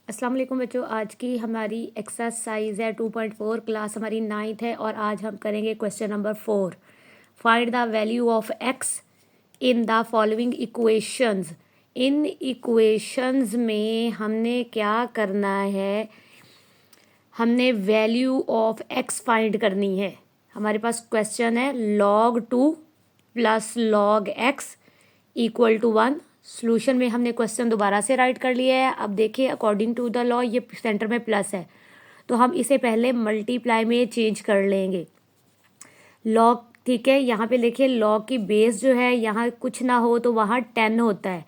अस्सलाम वालेकुम बच्चों, आज की हमारी एक्सरसाइज है 2.4, क्लास हमारी 9th है और आज हम करेंगे question number 4। Find the value of x in the following equations. In equations में हमने क्या करना है, हमने वैल्यू ऑफ एक्स फाइंड करनी है। हमारे पास क्वेश्चन है log 2 plus log x equal to 1। Solution में हमने क्वेश्चन दोबारा से राइट कर लिया है। अब देखिए, अकॉर्डिंग टू द लॉ ये सेंटर में प्लस है तो हम इसे पहले मल्टीप्लाई में चेंज कर लेंगे। लॉग, ठीक है, यहाँ पे देखिए लॉग की बेस जो है यहाँ कुछ ना हो तो वहाँ 10 होता है।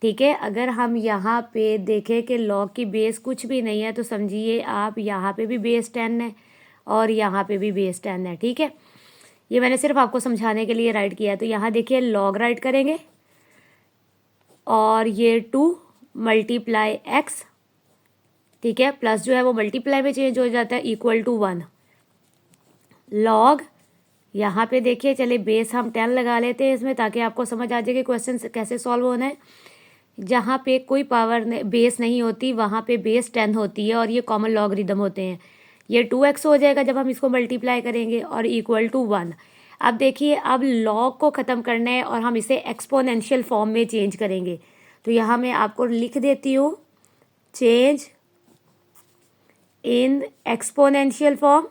ठीक है, अगर हम यहाँ पे देखें कि लॉग की बेस कुछ भी नहीं है तो समझिए आप यहाँ पे भी बेस 10 है और यहाँ पे भी बेस 10 है। ठीक है, ये मैंने सिर्फ आपको समझाने के लिए राइट किया है। तो यहाँ देखिए लॉग राइट करेंगे और ये 2 मल्टीप्लाई एक्स, ठीक है, प्लस जो है वो मल्टीप्लाई में चेंज हो जाता है इक्वल टू 1। लॉग यहाँ पे देखिए, चलिए बेस हम 10 लगा लेते हैं इसमें ताकि आपको समझ आ जाए कि क्वेश्चन कैसे सॉल्व होना है। जहाँ पे कोई पावर बेस नहीं होती वहाँ पे बेस 10 होती है और ये कॉमन लॉगरिदम होते हैं। ये 2x हो जाएगा जब हम इसको मल्टीप्लाई करेंगे और इक्वल टू 1। अब देखिए, अब लॉग को ख़त्म करना है और हम इसे एक्सपोनेंशियल फॉर्म में चेंज करेंगे। तो यहाँ मैं आपको लिख देती हूँ, चेंज इन एक्सपोनेंशियल फॉर्म।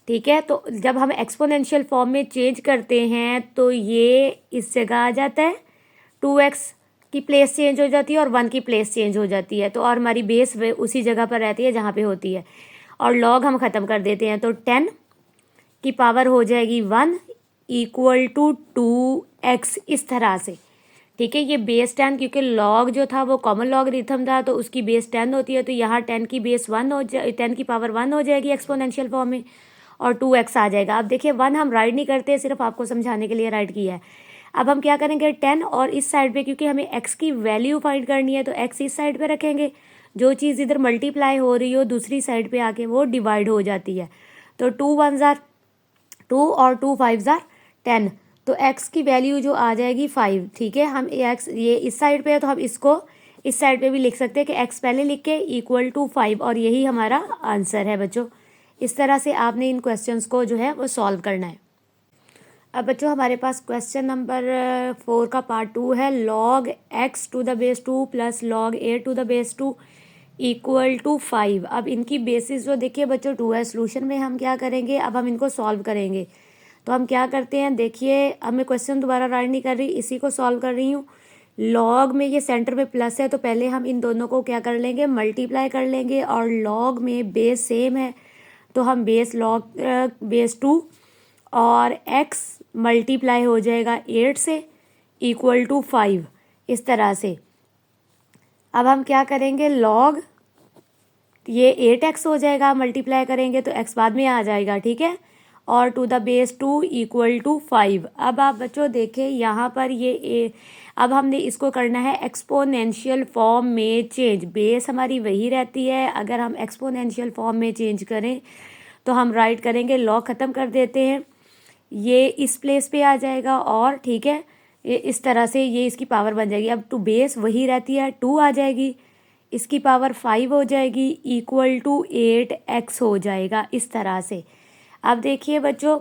ठीक है, तो जब हम एक्सपोनेंशियल फॉर्म में चेंज करते हैं तो ये इस जगह आ जाता है, 2x की प्लेस चेंज हो जाती है और 1 की प्लेस चेंज हो जाती है। तो और हमारी बेस उसी जगह पर रहती है जहाँ पे होती है और लॉग हम ख़त्म कर देते हैं। तो 10 की पावर हो जाएगी 1 इक्वल टू 2x, इस तरह से। ठीक है, ये बेस 10, क्योंकि लॉग जो था वो कॉमन लॉगरिथम था तो उसकी बेस 10 होती है। तो यहाँ 10 की बेस 1 हो जाए, 10 की पावर 1 हो जाएगी एक्सपोनेंशियल फॉर्म में और 2x आ जाएगा। अब देखिए 1 हम राइट नहीं करते, सिर्फ आपको समझाने के लिए राइट किया है। अब हम क्या करेंगे, 10 और इस साइड पे, क्योंकि हमें x की वैल्यू फाइंड करनी है तो x इस साइड पे रखेंगे। जो चीज़ इधर मल्टीप्लाई हो रही हो दूसरी साइड पे आके वो डिवाइड हो जाती है। तो 2 1 ज़ार 2 और 2 5 ज़ार 10, तो x की वैल्यू जो आ जाएगी 5। ठीक है, हम x ये इस साइड पे है तो हम इसको इस साइड पे भी लिख सकते हैं कि x पहले लिख के इक्वल टू 5 और यही हमारा आंसर है बच्चों। इस तरह से आपने इन क्वेश्चंस को जो है वो सॉल्व करना है। अब बच्चों हमारे पास क्वेश्चन नंबर 4 का पार्ट 2 है, log x to the base 2 plus log a to the base 2 equal to 5। अब इनकी बेसिस जो देखिए बच्चों 2 है। सोल्यूशन में हम क्या करेंगे, अब हम इनको सॉल्व करेंगे। तो हम क्या करते हैं, देखिए अब मैं क्वेश्चन दोबारा राइट नहीं कर रही, इसी को सॉल्व कर रही हूँ। लॉग में ये सेंटर में प्लस है तो पहले हम इन दोनों को क्या कर लेंगे, मल्टीप्लाई कर लेंगे। और लॉग में बेस सेम है तो हम बेस लॉग बेस 2 और x मल्टीप्लाई हो जाएगा 8 से इक्वल टू 5, इस तरह से। अब हम क्या करेंगे, लॉग ये 8x हो जाएगा, मल्टीप्लाई करेंगे तो x बाद में आ जाएगा। ठीक है, और to the base 2 equal to 5। अब आप बच्चों देखें यहाँ पर ये अब हमने इसको करना है एक्सपोनेंशियल फॉर्म में चेंज। बेस हमारी वही रहती है, अगर हम एक्सपोनेंशियल फॉर्म में चेंज करें तो हम राइट करेंगे, लॉग ख़त्म कर देते हैं, ये इस प्लेस पे आ जाएगा और ठीक है ये इस तरह से ये इसकी पावर बन जाएगी। अब टू बेस वही रहती है, 2 आ जाएगी, इसकी पावर 5 हो जाएगी इक्वल टू 8x हो जाएगा, इस तरह से। अब देखिए बच्चों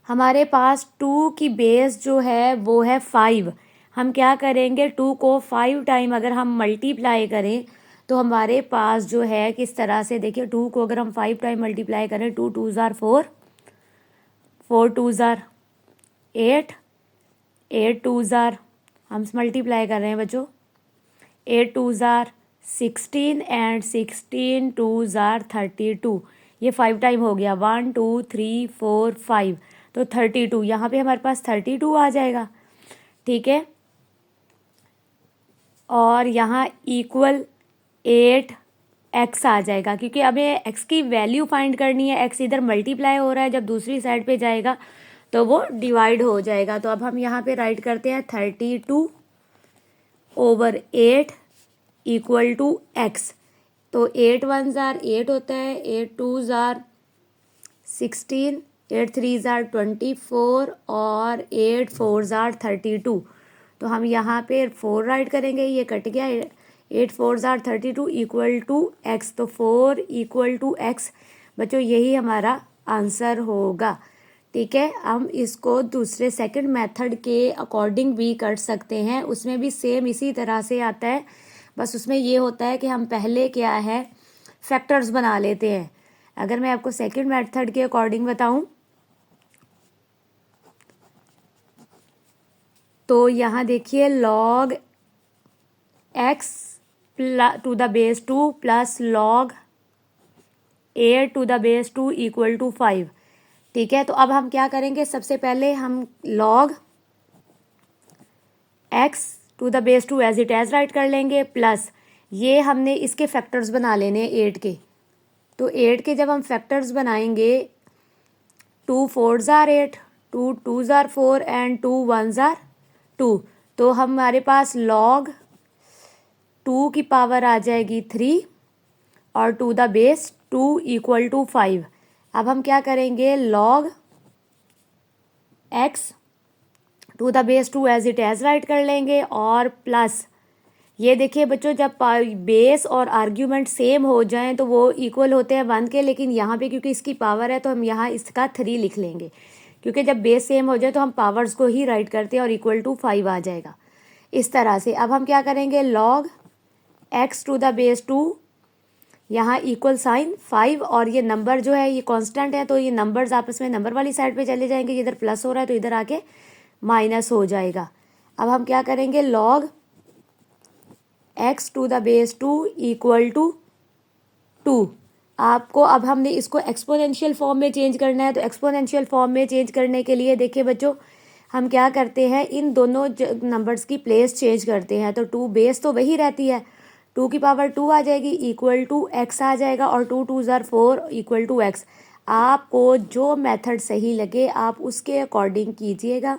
हमारे पास 2 की बेस जो है वो है 5। हम क्या करेंगे, 2 को 5 टाइम अगर हम मल्टीप्लाई करें तो हमारे पास जो है किस तरह से, देखिए 2 को अगर हम 5 टाइम मल्टीप्लाई करें, 2 2 ज़ार 4, 4 2 ज़ार 8, 8 2 ज़ार, हम मल्टीप्लाई कर रहे हैं बच्चों, 8 2 ज़ार 16 एंड 16 2 ज़ार 32। ये 5 टाइम हो गया, 1 2 3 4 5, तो 32। यहाँ पे हमारे पास 32 आ जाएगा। ठीक है, और यहाँ इक्वल 8x आ जाएगा, क्योंकि हमें x की वैल्यू फाइंड करनी है। x इधर मल्टीप्लाई हो रहा है, जब दूसरी साइड पे जाएगा तो वो डिवाइड हो जाएगा। तो अब हम यहाँ पे राइट करते हैं 32 ओवर 8 इक्वल टू x। तो 8 1 ज़ार 8 होता है, 8 2 ज़ार 16 8 3s are 24 और 8 4s are 32। तो हम यहाँ पे 4 राइट करेंगे, ये कट गया। 8 4s are 32 equal to x, तो 4 इक्वल टू x। बच्चों यही हमारा आंसर होगा। ठीक है, हम इसको दूसरे सेकंड मेथड के अकॉर्डिंग भी कर सकते हैं, उसमें भी सेम इसी तरह से आता है। बस उसमें ये होता है कि हम पहले क्या है फैक्टर्स बना लेते हैं। अगर मैं आपको सेकंड मेथड के अकॉर्डिंग बताऊं तो यहाँ देखिए log x to the base 2 plus log a to the base 2 equal to 5। ठीक है, तो अब हम क्या करेंगे, सबसे पहले हम log x to the base 2 as it is write कर लेंगे, प्लस ये हमने इसके फैक्टर्स बना लेने 8 के। तो 8 के जब हम फैक्टर्स बनाएंगे 2 4s are 8, 2 2s are 4 and 2 1s are 2। तो हमारे पास log 2 की पावर आ जाएगी 3 और to the base 2 equal to 5। अब हम क्या करेंगे log x to the base 2 as it is write कर लेंगे और प्लस ये देखिए बच्चों, जब बेस और आर्ग्यूमेंट सेम हो जाएं तो वो इक्वल होते हैं 1 के, लेकिन यहाँ पे क्योंकि इसकी पावर है तो हम यहाँ इसका 3 लिख लेंगे, क्योंकि जब बेस सेम हो जाए तो हम पावर्स को ही राइट करते हैं और इक्वल टू 5 आ जाएगा इस तरह से। अब हम क्या करेंगे log x to the base 2, यहाँ इक्वल साइन 5 और ये नंबर जो है ये कांस्टेंट है, तो ये नंबर्स आपस में नंबर वाली साइड पे चले जाएंगे। इधर प्लस हो रहा है तो इधर आके माइनस हो जाएगा। अब हम क्या करेंगे log x to the base 2 equal to 2। आपको अब हमने इसको एक्सपोनेंशियल फॉर्म में चेंज करना है, तो एक्सपोनेंशियल फॉर्म में चेंज करने के लिए देखिए बच्चों हम क्या करते हैं, इन दोनों नंबर्स की प्लेस चेंज करते हैं। तो 2 बेस तो वही रहती है, 2 की पावर 2 आ जाएगी इक्वल टू x आ जाएगा और 2 2s are 4 equal to x। आपको जो मेथड सही लगे आप उसके अकॉर्डिंग कीजिएगा।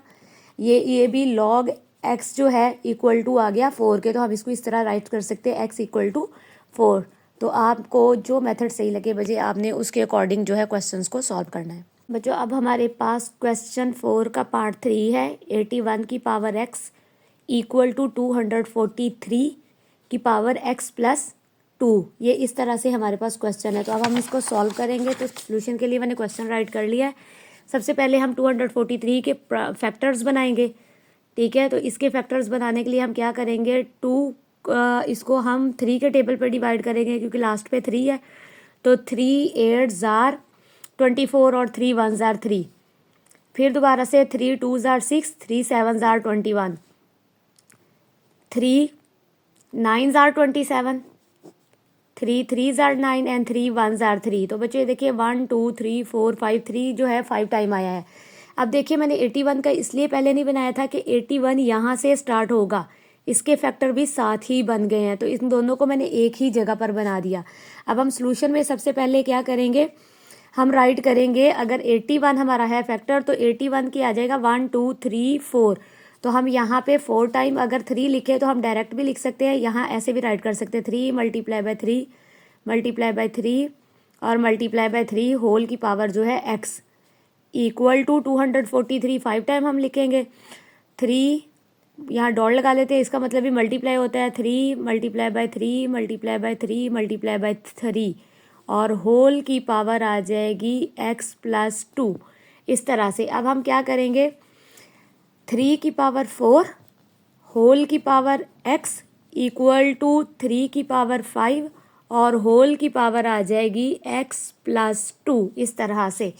ये भी log x जो है इक्वल टू आ गया 4 के, तो हम इसको इस तरह राइट कर सकते हैं x इक्वल टू 4। तो आपको जो मेथड सही लगे बच्चे आपने उसके अकॉर्डिंग जो है क्वेश्चंस को सॉल्व करना है। बच्चों अब हमारे पास क्वेश्चन 4 का पार्ट 3 है। 81 की पावर x इक्वल टू 243 की पावर x प्लस 2। ये इस तरह से हमारे पास क्वेश्चन है। तो अब हम इसको सॉल्व करेंगे। तो सोल्यूशन के लिए मैंने क्वेश्चन राइट कर लिया है। सबसे पहले हम 243 के फैक्टर्स बनाएंगे। ठीक है, तो इसके फैक्टर्स बनाने के लिए हम क्या करेंगे, 2 इसको हम 3 के टेबल पर डिवाइड करेंगे क्योंकि लास्ट पे 3 है। तो 3 8s are 24 और 3 1s are 3। फिर दोबारा से 3 2s are 6, 3 7s are 21, 3 9s are 27, 3 3s are 9 and 3 1s are 3। तो बच्चों ये देखिए 1 2 3 4 5, 3 जो है 5 टाइम आया है। अब देखिए मैंने 81 का इसलिए पहले नहीं बनाया था कि 81 यहाँ से स्टार्ट होगा, इसके फैक्टर भी साथ ही बन गए हैं, तो इन दोनों को मैंने एक ही जगह पर बना दिया। अब हम सॉल्यूशन में सबसे पहले क्या करेंगे, हम राइट करेंगे, अगर 81 हमारा है फैक्टर तो 81 की आ जाएगा 1 2 3 4। तो हम यहाँ पे 4 टाइम अगर 3 लिखे तो हम डायरेक्ट भी लिख सकते हैं, यहाँ ऐसे भी राइट कर सकते हैं 3 मल्टीप्लाई बाय 3 मल्टीप्लाई बाय 3 और मल्टीप्लाई बाय 3 होल की पावर जो है x इक्वल टू 243 5 टाइम हम लिखेंगे। 3 यहाँ डॉट लगा लेते हैं, इसका मतलब भी मल्टीप्लाई होता है 3 multiply by 3 multiply by 3 multiply by 3 और होल की पावर आ जाएगी x प्लस 2 इस तरह से। अब हम क्या करेंगे, 3 की पावर 4 होल की पावर x इक्वल टू 3 की पावर 5 और होल की पावर आ जाएगी x प्लस 2 इस तरह से।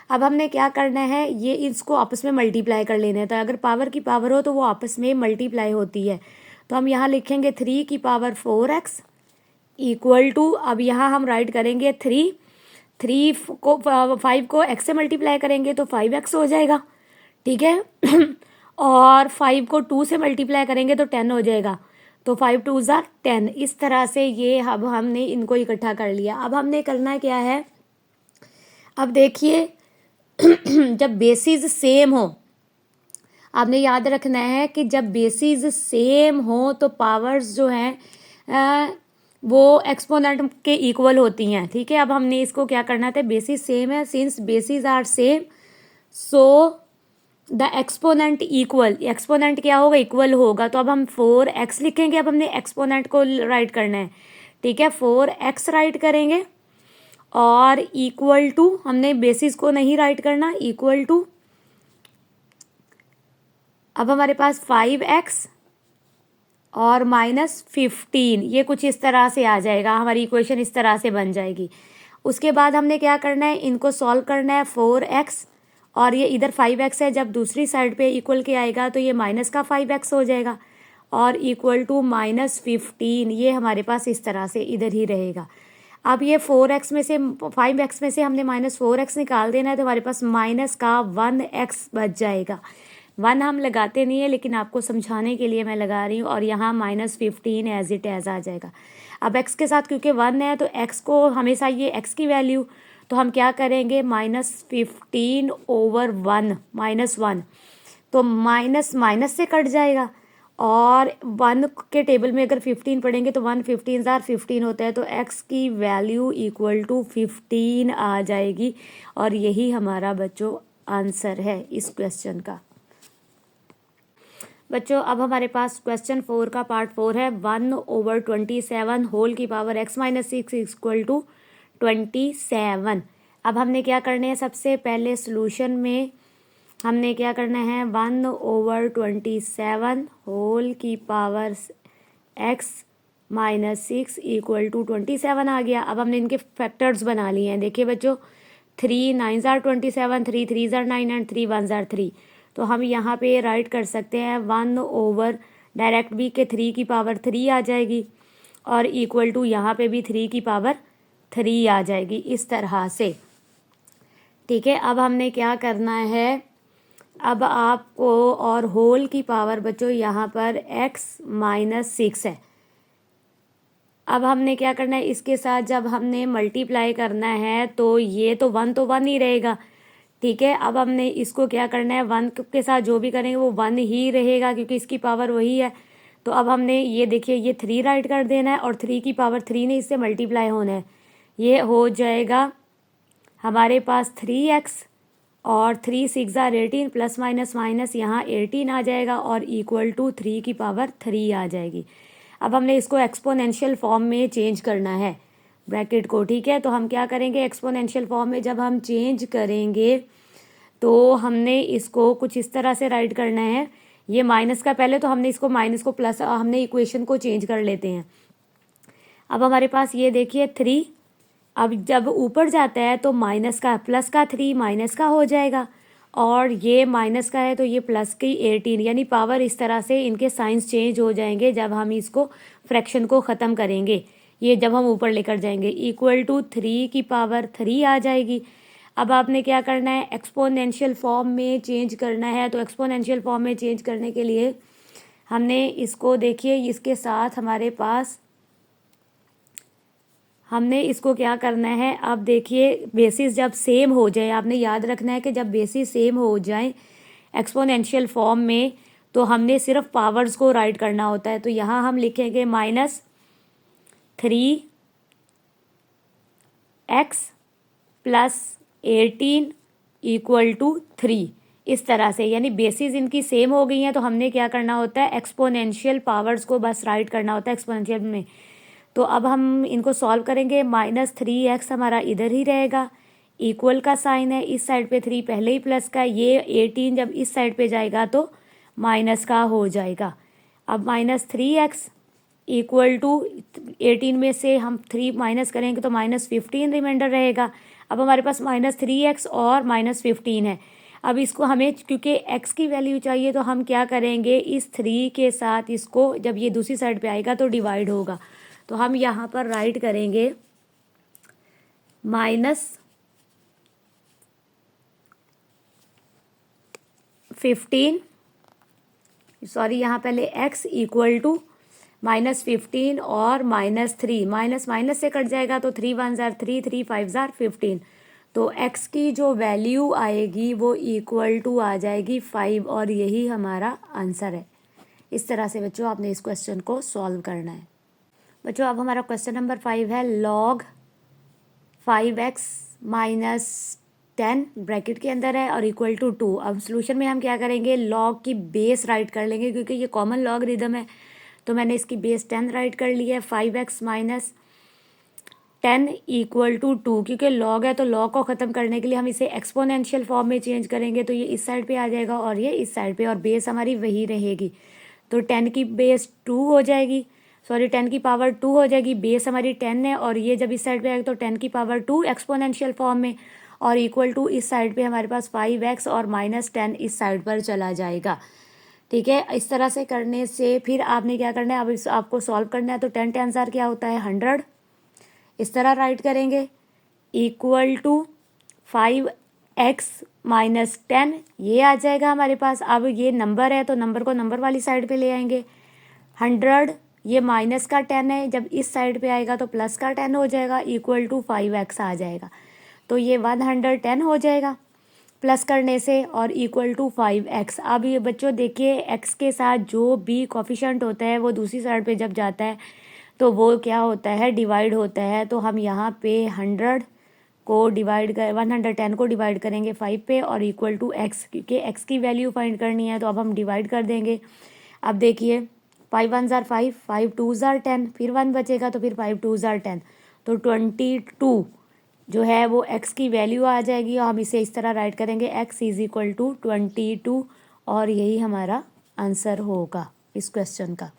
अब हमने क्या करना है, ये इसको आपस में मल्टीप्लाई कर लेना है। तो अगर पावर की पावर हो तो वो आपस में मल्टीप्लाई होती है। तो हम यहाँ लिखेंगे 3 की पावर 4x इक्वल टू, अब यहाँ हम राइट करेंगे 3 को 5 को x से मल्टीप्लाई करेंगे तो 5x हो जाएगा। ठीक है और 5 को 2 से मल्टीप्लाई करेंगे तो 10 हो जाएगा। तो 5 2s are 10 इस तरह से। ये अब हमने इनको इकट्ठा कर लिया। अब हमने करना क्या है, अब देखिए जब बेसिस सेम हो, आपने याद रखना है कि जब बेसिस सेम हो तो पावर्स जो हैं वो एक्सपोनेंट के इक्वल होती हैं। ठीक है, अब हमने इसको क्या करना था, बेसिस सेम है, since bases are same so the exponent equal, exponent क्या होगा, इक्वल होगा। तो अब हम 4x लिखेंगे। अब हमने एक्सपोनेंट को राइट करना है, ठीक है। 4x राइट करेंगे और इक्वल टू, हमने बेसिस को नहीं राइट करना, इक्वल टू, अब हमारे पास 5x और -15, ये कुछ इस तरह से आ जाएगा, हमारी इक्वेशन इस तरह से बन जाएगी। उसके बाद हमने क्या करना है, इनको सॉल्व करना है। 4x और ये इधर 5x है, जब दूसरी साइड पे इक्वल के आएगा तो ये माइनस का 5x हो जाएगा और इक्वल टू -15, ये हमारे पास इस तरह से इधर ही रहेगा। अब ये 4x में से 5x में से हमने -4x निकाल देना है, तो हमारे पास माइनस का 1x बच जाएगा। 1 हम लगाते नहीं है, लेकिन आपको समझाने के लिए मैं लगा रही हूँ। और यहाँ -15 एज इट एज आ जाएगा। अब x के साथ क्योंकि 1 है तो x को हमेशा ये x की वैल्यू, तो हम क्या करेंगे, -15/1 -1, तो माइनस माइनस से कट जाएगा। और 1 के टेबल में अगर 15 पढ़ेंगे तो 1 15 होता है, तो x की वैल्यू इक्वल टू 15 आ जाएगी। और यही हमारा बच्चों आंसर है इस क्वेश्चन का। बच्चों अब हमारे पास क्वेश्चन 4 का पार्ट 4 है। 1/27 होल की पावर x - 6 इक्वल टू 27। अब हमने क्या करना है, सबसे पहले सोल्यूशन में हमने क्या करना है, 1/27 होल की पावर x - 6 इक्वल टू 27 आ गया। अब हमने इनके फैक्टर्स बना लिए हैं। देखिए बच्चों, 3 9 ज़ार 27, 3 3 ज़ार 9 एंड 3 1 ज़ार 3। तो हम यहाँ पे राइट कर सकते हैं 1/, डायरेक्ट भी के 3 की पावर 3 आ जाएगी और इक्वल टू यहाँ पे भी 3 की पावर 3 आ जाएगी, इस तरह से, ठीक है। अब हमने क्या करना है, अब आपको, और होल की पावर बच्चों यहाँ पर x - 6 है। अब हमने क्या करना है, इसके साथ जब हमने मल्टीप्लाई करना है तो ये तो 1 ही रहेगा, ठीक है। अब हमने इसको क्या करना है, 1 के साथ जो भी करेंगे वो 1 ही रहेगा क्योंकि इसकी पावर वही है। तो अब हमने ये देखिए, ये 3 राइट कर देना है और 3 की पावर 3 ने इससे मल्टीप्लाई होना है। ये हो जाएगा हमारे पास 3x और 3 6 ज़ार 18 प्लस माइनस माइनस यहाँ 18 आ जाएगा और इक्वल टू 3 की पावर 3 आ जाएगी। अब हमने इसको एक्सपोनेंशियल फॉर्म में चेंज करना है ब्रैकेट को, ठीक है। तो हम क्या करेंगे, एक्सपोनेंशियल फॉर्म में जब हम चेंज करेंगे तो हमने इसको कुछ इस तरह से राइट करना है। ये माइनस का, पहले तो हमने इसको माइनस को प्लस, हमने इक्वेशन को चेंज कर लेते हैं। अब हमारे पास ये देखिए 3, अब जब ऊपर जाता है तो माइनस का, प्लस का 3 माइनस का हो जाएगा और ये माइनस का है तो ये प्लस की 18, यानी पावर इस तरह से इनके साइंस चेंज हो जाएंगे जब हम इसको फ्रैक्शन को ख़त्म करेंगे। ये जब हम ऊपर लेकर जाएंगे इक्वल टू 3 की पावर 3 आ जाएगी। अब आपने क्या करना है, एक्सपोनेंशियल फॉर्म में चेंज करना है। तो एक्सपोनेंशियल फॉर्म में चेंज करने के लिए हमने इसको, देखिए इसके साथ हमारे पास, हमने इसको क्या करना है, अब देखिए बेसिस जब सेम हो जाए, आपने याद रखना है कि जब बेसिस सेम हो जाए एक्सपोनेंशियल फॉर्म में तो हमने सिर्फ पावर्स को राइट करना होता है। तो यहाँ हम लिखेंगे -3x + 18 इक्वल टू 3, इस तरह से, यानी बेसिस इनकी सेम हो गई हैं। तो हमने क्या करना होता है, एक्सपोनेंशियल पावर्स को बस राइट करना होता है एक्सपोनेंशियल में। तो अब हम इनको सॉल्व करेंगे, -3x हमारा इधर ही रहेगा, इक्वल का साइन है, इस साइड पे 3 पहले ही प्लस का, ये 18 जब इस साइड पे जाएगा तो माइनस का हो जाएगा। अब -3x इक्वल टू 18 में से हम 3 माइनस करेंगे तो -15 रिमाइंडर रहेगा। अब हमारे पास -3x और -15 है। अब इसको हमें क्योंकि x की वैल्यू चाहिए तो हम क्या करेंगे, इस 3 के साथ इसको जब ये दूसरी साइड पे आएगा तो डिवाइड होगा। तो हम यहाँ पर राइट करेंगे -15, सॉरी यहाँ पहले x इक्वल टू -15 और -3, माइनस माइनस से कट जाएगा तो 3 1 ज़ार 3, 3 5 ज़ार 15। तो x की जो वैल्यू आएगी वो इक्वल टू आ जाएगी 5 और यही हमारा आंसर है। इस तरह से बच्चों आपने इस क्वेश्चन को सॉल्व करना है। बच्चों अब हमारा क्वेश्चन नंबर 5 है, log 5x - 10 ब्रैकेट के अंदर है और इक्वल टू 2। अब सोल्यूशन में हम क्या करेंगे, लॉग की बेस राइट कर लेंगे क्योंकि ये कॉमन लॉगरिदम है, तो मैंने इसकी बेस 10 राइट कर ली है। 5x माइनस 10 इक्वल टू 2, क्योंकि लॉग है तो लॉग को ख़त्म करने के लिए हम इसे एक्सपोनेंशियल फॉर्म में चेंज करेंगे, तो ये इस साइड पे आ जाएगा और ये इस साइड पे, और बेस हमारी वही रहेगी। तो 10 की बेस 2 हो जाएगी, सॉरी 10 की पावर 2 हो जाएगी। बेस हमारी 10 है और ये जब इस साइड पे आएगा तो 10 की पावर 2 एक्सपोनेंशियल फॉर्म में, और इक्वल टू इस साइड पे हमारे पास 5x और माइनस 10 इस साइड पर चला जाएगा। ठीक है, इस तरह से करने से फिर आपने क्या करना है, अब इस आपको सॉल्व करना है। तो 10 10 ज़ार क्या होता है 100, इस तरह राइट करेंगे, इक्वल टू 5x माइनस 10 ये आ जाएगा हमारे पास। अब ये नंबर है तो नंबर को नंबर वाली साइड पे ले आएंगे। 100 ये माइनस का 10 है, जब इस साइड पे आएगा तो प्लस का 10 हो जाएगा, इक्वल टू 5x आ जाएगा। तो ये 110 हो जाएगा प्लस करने से, और इक्वल टू 5x। अब ये बच्चों देखिए x के साथ जो भी कोफिशिएंट होता है वो दूसरी साइड पे जब जाता है तो वो क्या होता है, डिवाइड होता है। तो हम यहाँ पे 100 को डिवाइड कर 110 को डिवाइड करेंगे 5 पे और इक्वल टू x, क्योंकि x की वैल्यू फाइंड करनी है तो अब हम डिवाइड कर देंगे। अब देखिए 5 1 ज़ार 5, 5 2 ज़ार 10, फिर 1 बचेगा तो फिर 5 2 ज़ार 10, तो 22 जो है वो x की वैल्यू आ जाएगी, और हम इसे इस तरह राइट करेंगे x इज़ इक्वल टू 22, और यही हमारा आंसर होगा इस क्वेश्चन का।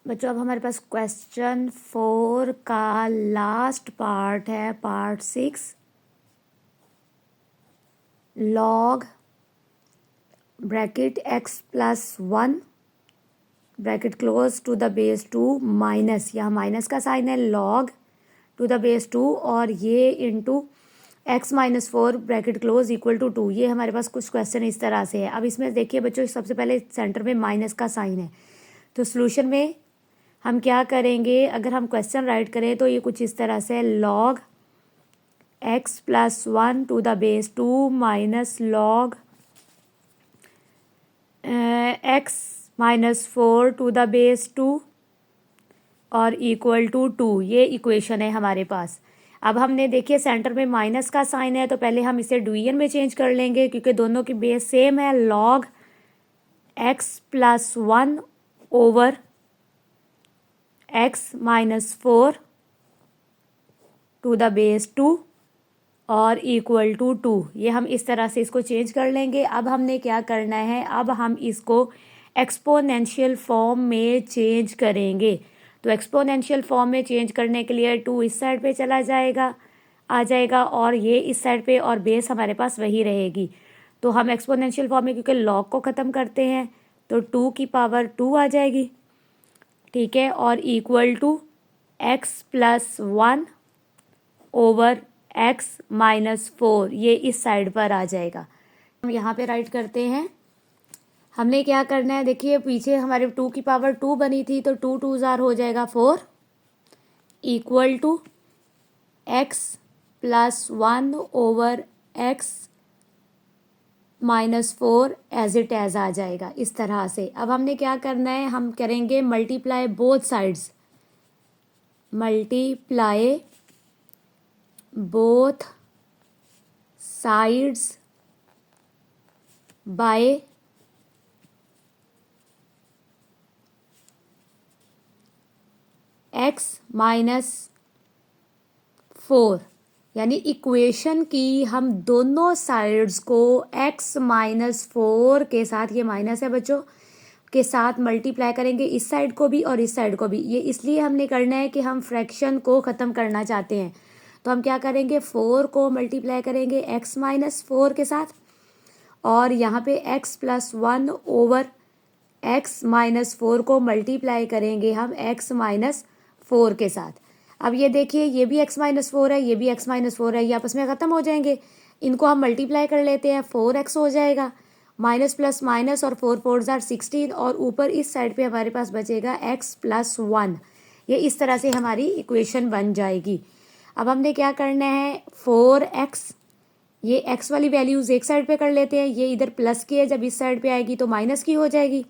बच्चों अब हमारे पास क्वेश्चन 4 का लास्ट पार्ट है, part 6, log bracket x plus 1 bracket close to the base 2 minus, यहाँ माइनस का साइन है, लॉग टू द बेस 2 और ये into x minus 4 bracket close equal to 2। ये हमारे पास कुछ क्वेश्चन इस तरह से है। अब इसमें देखिए बच्चों सबसे पहले सेंटर में माइनस का साइन है, तो सोल्यूशन में हम क्या करेंगे, अगर हम क्वेश्चन राइट करें तो ये कुछ इस तरह से, log x plus 1 to the base 2 minus log x minus 4 to the base 2 और इक्वल टू 2। ये इक्वेशन है हमारे पास। अब हमने देखिए सेंटर में माइनस का साइन है, तो पहले हम इसे डिवीजन में चेंज कर लेंगे क्योंकि दोनों की बेस सेम है। Log x plus 1 over x minus 4 to the base 2 और इक्वल टू 2। ये हम इस तरह से इसको चेंज कर लेंगे। अब हमने क्या करना है, अब हम इसको एक्सपोनेंशियल फॉर्म में चेंज करेंगे। तो एक्सपोनेंशियल फॉर्म में चेंज करने के लिए 2 इस साइड पे चला जाएगा, आ जाएगा, और ये इस साइड पे, और बेस हमारे पास वही रहेगी। तो हम एक्सपोनेंशियल फॉर्म में क्योंकि लॉग को ख़त्म करते हैं तो 2 की पावर 2 आ जाएगी, ठीक है, और equal to x plus 1 over x minus 4, ये इस साइड पर आ जाएगा। हम यहाँ पे राइट करते हैं। हमने क्या करना है, देखिए पीछे हमारे 2 की पावर 2 बनी थी, तो 2 2 ज़ार हो जाएगा 4 equal to x plus 1 over x minus 4 as it is आ जाएगा इस तरह से। अब हमने क्या करना है, हम करेंगे multiply both sides, multiply both sides by x minus 4, यानी इक्वेशन की हम दोनों साइड्स को x माइनस 4 के साथ, ये माइनस है बच्चों, के साथ मल्टीप्लाई करेंगे, इस साइड को भी और इस साइड को भी। ये इसलिए हमने करना है कि हम फ्रैक्शन को ख़त्म करना चाहते हैं। तो हम क्या करेंगे, 4 को मल्टीप्लाई करेंगे x माइनस 4 के साथ, और यहाँ पे x plus 1 over x minus 4 को मल्टीप्लाई करेंगे हम x माइनस 4 के साथ। अब ये देखिए ये भी x माइनस 4 है, ये भी x माइनस 4 है, ये आपस में ख़त्म हो जाएंगे। इनको हम मल्टीप्लाई कर लेते हैं, 4x हो जाएगा, माइनस प्लस माइनस, और 4 4 ज़ार 16, और ऊपर इस साइड पे हमारे पास बचेगा x प्लस 1। ये इस तरह से हमारी इक्वेशन बन जाएगी। अब हमने क्या करना है, 4x, ये x वाली वैल्यूज़ एक साइड पे कर लेते हैं, ये इधर प्लस की है, जब इस साइड पे आएगी तो माइनस की हो जाएगी।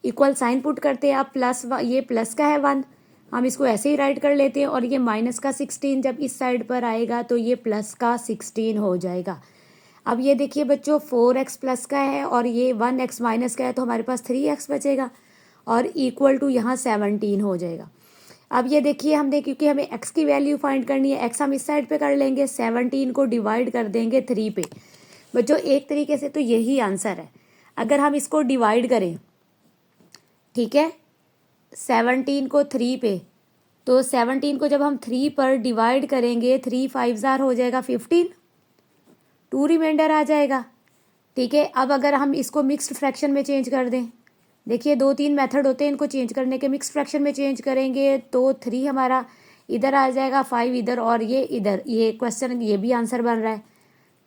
इक्वल साइन पुट करते हैं, अब प्लस, ये प्लस का है 1, हम इसको ऐसे ही राइट कर लेते हैं, और ये माइनस का 16 जब इस साइड पर आएगा तो ये प्लस का 16 हो जाएगा। अब ये देखिए बच्चों 4x प्लस का है और ये 1x माइनस का है, तो हमारे पास 3x बचेगा और इक्वल टू यहाँ 17 हो जाएगा। अब ये देखिए हमने, क्योंकि हमें x की वैल्यू फाइंड करनी है, x हम इस साइड पे कर लेंगे, 17 को डिवाइड कर देंगे 3 पे। बच्चों एक तरीके से तो यही आंसर है। अगर हम इसको डिवाइड करें, ठीक है, 17 को 3 पे, तो 17 को जब हम 3 पर डिवाइड करेंगे, 3 5 ज़ार हो जाएगा 15, 2 रिमाइंडर आ जाएगा। ठीक है, अब अगर हम इसको मिक्स्ड फ्रैक्शन में चेंज कर दें, देखिए 2-3 मेथड होते हैं इनको चेंज करने के। मिक्स फ्रैक्शन में चेंज करेंगे तो 3 हमारा इधर आ जाएगा, 5 इधर और ये इधर। ये क्वेश्चन, ये भी आंसर बन रहा है,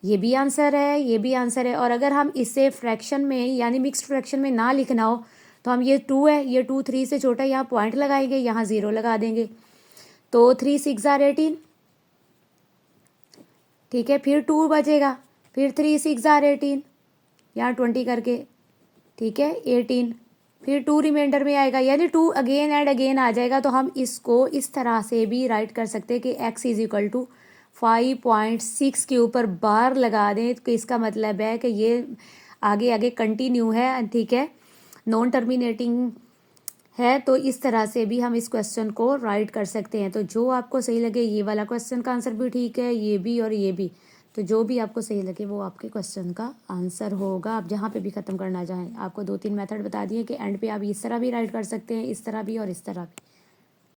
ये भी आंसर है, ये भी आंसर है। और अगर हम इसे फ्रैक्शन में यानी मिक्स्ड फ्रैक्शन में ना लिखना हो तो हम, ये 2 है, ये 2 3 से छोटा, यहाँ पॉइंट लगाएंगे, यहाँ 0 लगा देंगे, तो 3 6 ज़ार 18। ठीक है, फिर 2 बचेगा, फिर 3 6 ज़ार 18, यहाँ 20 करके, ठीक है 18, फिर 2 रिमाइंडर में आएगा, यानी 2 अगेन एंड अगेन आ जाएगा। तो हम इसको इस तरह से भी राइट कर सकते हैं कि x इज इक्वल टू 5.6 के ऊपर बार लगा दें, तो इसका मतलब है कि ये आगे आगे कंटिन्यू है, ठीक है, नॉन टर्मिनेटिंग है। तो इस तरह से भी हम इस क्वेश्चन को राइट कर सकते हैं। तो जो आपको सही लगे, ये वाला क्वेश्चन का आंसर भी ठीक है, ये भी और ये भी, तो जो भी आपको सही लगे वो आपके क्वेश्चन का आंसर होगा। आप जहाँ पे भी ख़त्म करना चाहें, आपको 2-3 मेथड बता दिए कि एंड पे आप इस तरह भी राइट कर सकते हैं, इस तरह भी और इस तरह भी।